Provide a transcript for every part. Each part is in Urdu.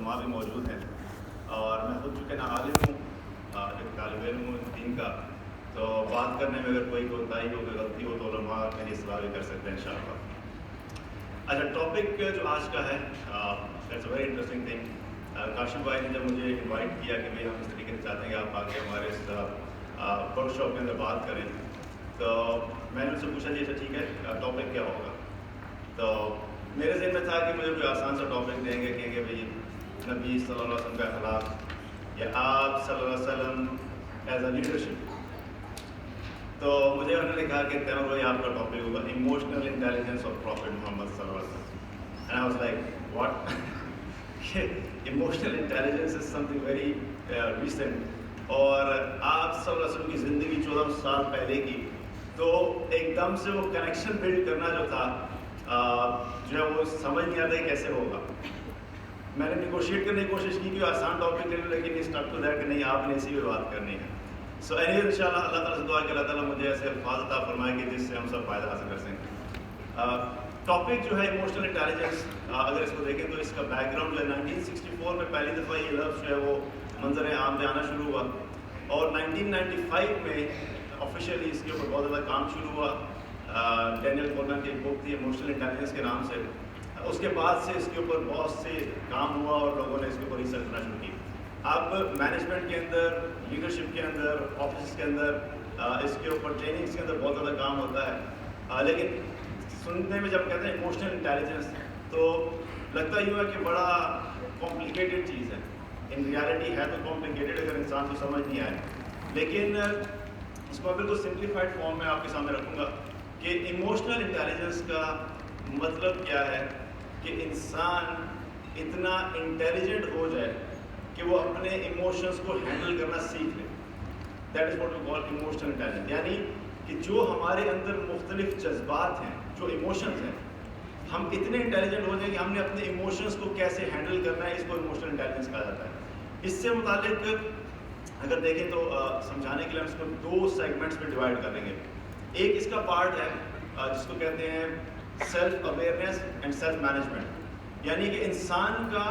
علماء بھی موجود ہیں اور میں خود چونکہ نہ عالم ہوں ایک طالب علم ہوں دین کا، تو بات کرنے میں اگر کوئی کوتاہی ہو کوئی غلطی ہو تو علماء میری اصلاح بھی کر سکتے ہیں انشاءاللہ۔ اچھا، ٹاپک جو آج کا ہے it's a very interesting thing. Kashif بھائی نے جب مجھے انوائٹ کیا کہ بھائی ہم اس طریقے سے چاہتے ہیں کہ آپ آ کے ہمارے اس ورک شاپ کے اندر بات کریں، تو میں نے ان سے پوچھا جی اچھا ٹھیک ہے ٹاپک کیا ہوگا، تو میرے ذہن میں تھا کہ مجھے کوئی آسان سا ٹاپک دیں گے کہ بھائی نبی صلی اللہ علیہ وسلم کا اخلاق یا آپ صلی اللہ علیہ وسلم ایز اے لیڈرشپ۔ تو مجھے انہوں نے کہا کہ تیمور بھائی آپ کا ٹاپک ہوگا ایموشنل انٹیلیجنس آف پروفیٹ محمد صلی اللہ علیہ وسلم۔ And I was like what? Emotional intelligence is some thing very recent, اور آپ صلی اللہ علیہ وسلم کی زندگی 14 سال پہلے کی، تو ایک دم سے وہ کنیکشن بلڈ کرنا جو تھا جو ہے وہ سمجھ نہیں آتا ہے کیسے ہوگا۔ میں نے نیگوشیٹ کرنے کی کوشش کی کہ آسان ٹاپک لے لوں، لیکن اسٹک ٹو دیٹ کہ نہیں آپ نے اسی پہ بات کرنی ہے۔ سو اینی وے انشاءاللہ اللہ تعالیٰ سے دعا کہ اللہ تعالیٰ مجھے ایسے الفاظ عطا فرمائے کہ جس سے ہم سب فائدہ حاصل کر سکیں۔ ٹاپک جو ہے ایموشنل انٹیلیجنس، اگر اس کو دیکھیں تو اس کا بیک گراؤنڈ جو ہے 1964 میں پہلی دفعہ یہ لفظ جو ہے وہ منظر عام پہ آنا شروع ہوا، اور 1995 میں آفیشیلی اس کے اوپر بہت زیادہ کام شروع ہوا۔ ڈینیل کولمن کی ایک بک تھی ایموشنل انٹیلیجنس کے نام سے، اس کے بعد سے اس کے اوپر بہت سے کام ہوا اور لوگوں نے اس کے اوپر ریسرچ کرنا شروع کی۔ اب مینجمنٹ کے اندر، لیڈرشپ کے اندر، آفس کے اندر اس کے اوپر ٹریننگس کے اندر بہت زیادہ کام ہوتا ہے، لیکن سننے میں جب کہتے ہیں ایموشنل انٹیلیجنس تو لگتا یوں ہے کہ بڑا کمپلیکیٹڈ چیز ہے۔ ان ریالٹی ہے تو کمپلیکیٹڈ اگر انسان کو سمجھ نہیں آئے، لیکن اس کو بالکل سمپلیفائڈ فارم میں آپ کے سامنے رکھوں گا کہ ایموشنل انٹیلیجنس کا مطلب کیا ہے کہ انسان اتنا انٹیلیجنٹ ہو جائے کہ وہ اپنے ایموشنس کو ہینڈل کرنا سیکھ لے۔ That is what we call emotional intelligence, یعنی کہ جو ہمارے اندر مختلف جذبات ہیں، جو ایموشنز ہیں، ہم اتنے انٹیلیجنٹ ہو جائیں کہ ہم نے اپنے ایموشنس کو کیسے ہینڈل کرنا ہے، اس کو ایموشنل انٹیلیجنس کہا جاتا ہے۔ اس سے متعلق اگر دیکھیں تو سمجھانے کے لیے ہم اس کو 2 سیگمنٹس میں ڈیوائڈ کریں گے۔ ایک اس کا پارٹ ہے جس کو کہتے ہیں self awareness and self management, یعنی کہ انسان کا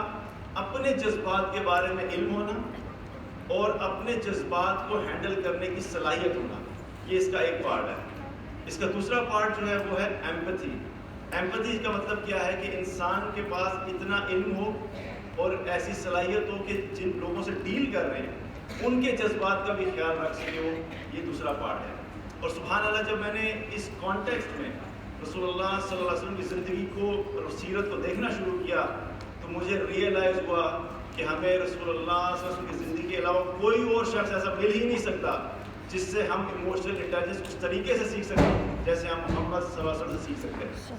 اپنے جذبات کے بارے میں علم ہونا اور اپنے جذبات کو ہینڈل کرنے کی صلاحیت ہونا، یہ اس کا ایک پارٹ ہے۔ اس کا دوسرا پارٹ جو ہے وہ ہے ایمپتھی۔ ایمپتھی کا مطلب کیا ہے کہ انسان کے پاس اتنا علم ہو اور ایسی صلاحیت ہو کہ جن لوگوں سے ڈیل کر رہے ہیں ان کے جذبات کا بھی خیال رکھ سکے ہو، یہ دوسرا پارٹ ہے۔ اور سبحان اللہ، جب میں نے اس کانٹیکسٹ میں رسول اللہ صلی اللہ علیہ وسلم کی زندگی کو اور سیرت کو دیکھنا شروع کیا تو مجھے ریئلائز ہوا کہ ہمیں رسول اللہ صلی اللہ علیہ وسلم کی زندگی کے علاوہ کوئی اور شخص ایسا مل ہی نہیں سکتا جس سے ہم ایموشنل انٹیلیجنس اس طریقے سے سیکھ سکیں جیسے ہم محمد صلی اللہ علیہ وسلم سے سیکھ سکتے ہیں۔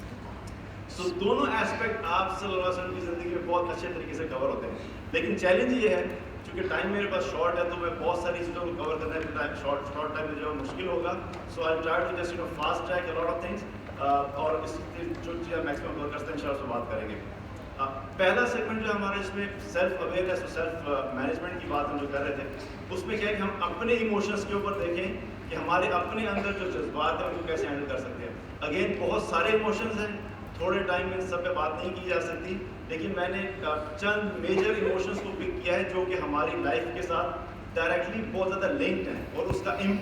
سو دونوں ایسپیکٹ آپ صلی اللہ علیہ وسلم کی زندگی میں بہت اچھے طریقے سے کور ہوتے ہیں، لیکن چیلنج یہ ہے چونکہ ٹائم میرے پاس شارٹ ہے تو میں بہت ساری چیزوں کو کور کرنے میں شارٹ ٹائم میں جو ہے مشکل ہوگا۔ So I try to just fast track a lot of things, اور اس جو چیزیں میکسیمم کور کرتے ہیں انشاءاللہ اس پہ بات کریں گے۔ پہلا سیگمنٹ جو ہمارا اس میں سیلف اویئرنیس اور سیلف مینجمنٹ کی بات ہم جو کر رہے تھے، اس میں کیا ہے کہ ہم اپنے ایموشنس کے اوپر دیکھیں کہ ہمارے اپنے اندر جو جذبات ہیں ان کو کیسے ہینڈل کر سکتے ہیں۔ اگین بہت سارے ایموشنز ہیں، تھوڑے ٹائم میں ان سب پہ بات نہیں کی جا سکتی، لیکن میں نے چند میجر ایموشنز کو پک کیا ہے جو کہ ہماری لائف کے ساتھ ڈائریکٹلی بہت زیادہ لنکڈ ہیں اور اس کا امپیکٹ